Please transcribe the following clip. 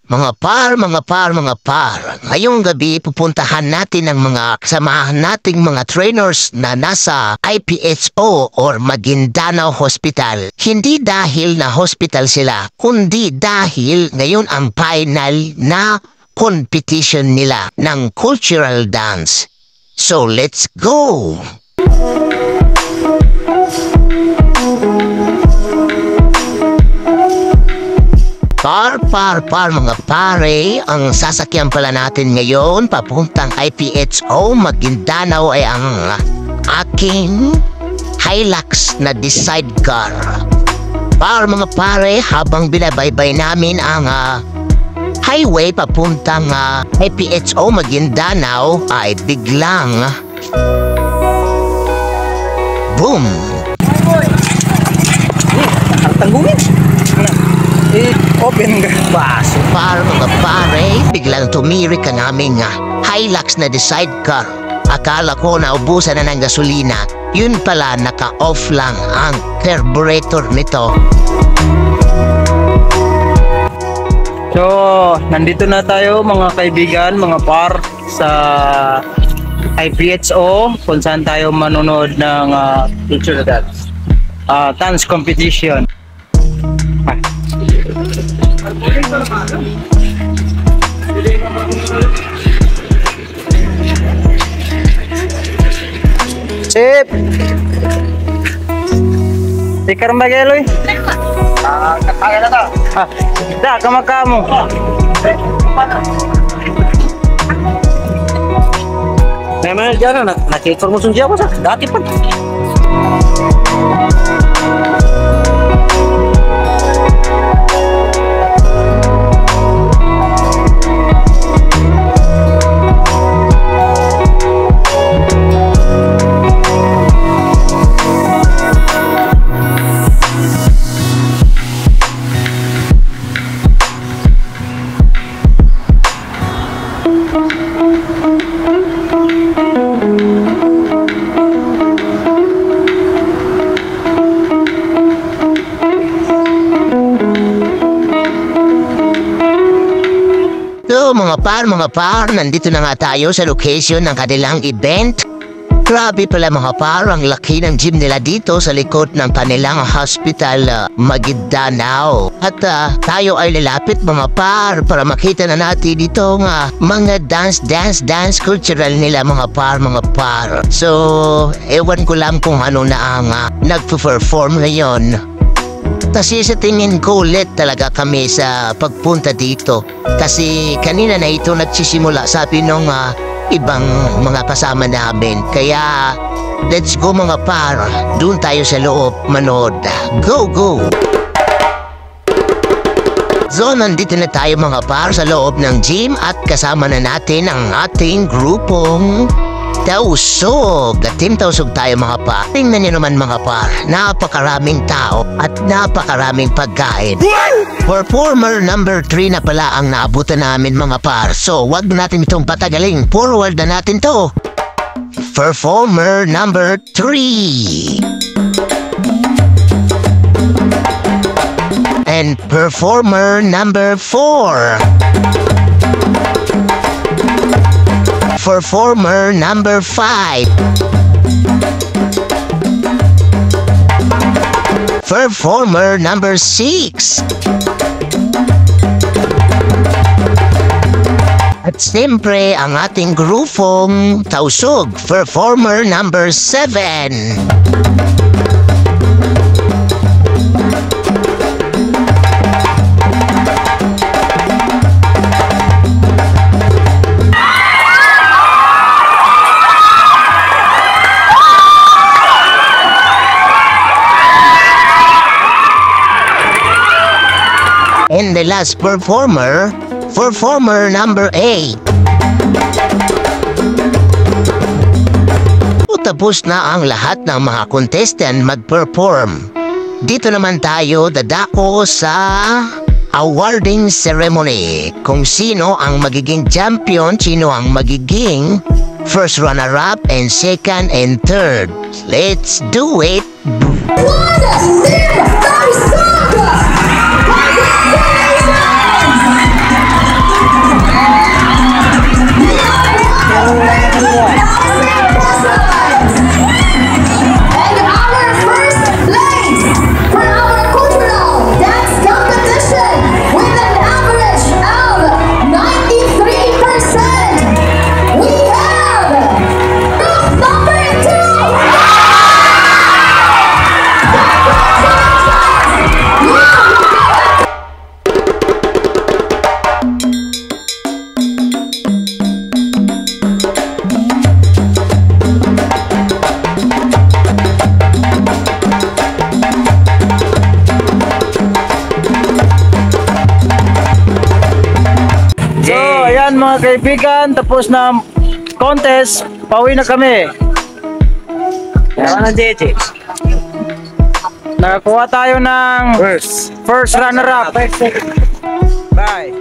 Mga par, ngayong gabi pupuntahan natin ang mga kasamahan nating mga trainers na nasa IPHO or Maguindanao Hospital. Hindi dahil na hospital sila, kundi dahil ngayon ang final na competition nila ng cultural dance. So let's go! Par mga pare, ang sasakyan pala natin ngayon papuntang IPHO Maguindanao ay ang aking Hilux na sidecar. Mga pare, habang binabaybay namin ang highway papuntang IPHO Maguindanao ay biglang boom! Ang tanggungin! Open ka. Baso mga pare, biglang tumiri ka namin Hilux na sidecar. Akala ko naubusan na ng gasolina. Yun pala, naka-off lang ang carburetor nito. So, nandito na tayo mga kaibigan, mga par sa IPHO kung saan tayo manonood ng cultural dance competition. Sip! Tikar magaloy? Kaya na ta. Da, kamakamo. Naman dyan na, nakikformasyon siya ko sa dati pa. Mga par, nandito na nga tayo sa location ng kanilang event. Grabe pala mga par, ang laki ng gym nila dito sa likod ng kanilang hospital Maguindanao. At tayo ay lalapit mga par para makita na natin dito mga dance cultural nila mga par. So, ewan ko lang kung ano na ang nagpo-perform ngayon. Kasi sa tingin ko ulit talaga kami sa pagpunta dito. Kasi kanina na ito nagsisimula sabi nung ibang mga kasama namin. Kaya let's go mga par. Doon tayo sa loob manood. Go! So nandito na tayo mga par sa loob ng gym at kasama na natin ang ating grupong Tausog. Team Tausog tayo mga par. Tingnan niyo naman mga par, napakaraming tao at napakaraming pagkain. Performer number 3 na pala ang naabutan namin mga par. So wag natin itong patagaling, forward na natin to. Performer number 3 and performer number 4. Performer number 5. Performer number 6. At siyempre ang ating grupong Tausog, performer number 7. And the last performer number 8. Tapos na ang lahat ng mga contestant mag-perform. Dito naman tayo dadako sa awarding ceremony. Kung sino ang magiging champion, sino ang magiging first runner-up and second and third. Let's do it! Ayan mga kaibigan, tapos na contest, pauwi na kami. Nakakuha tayo ng first runner-up. Bye.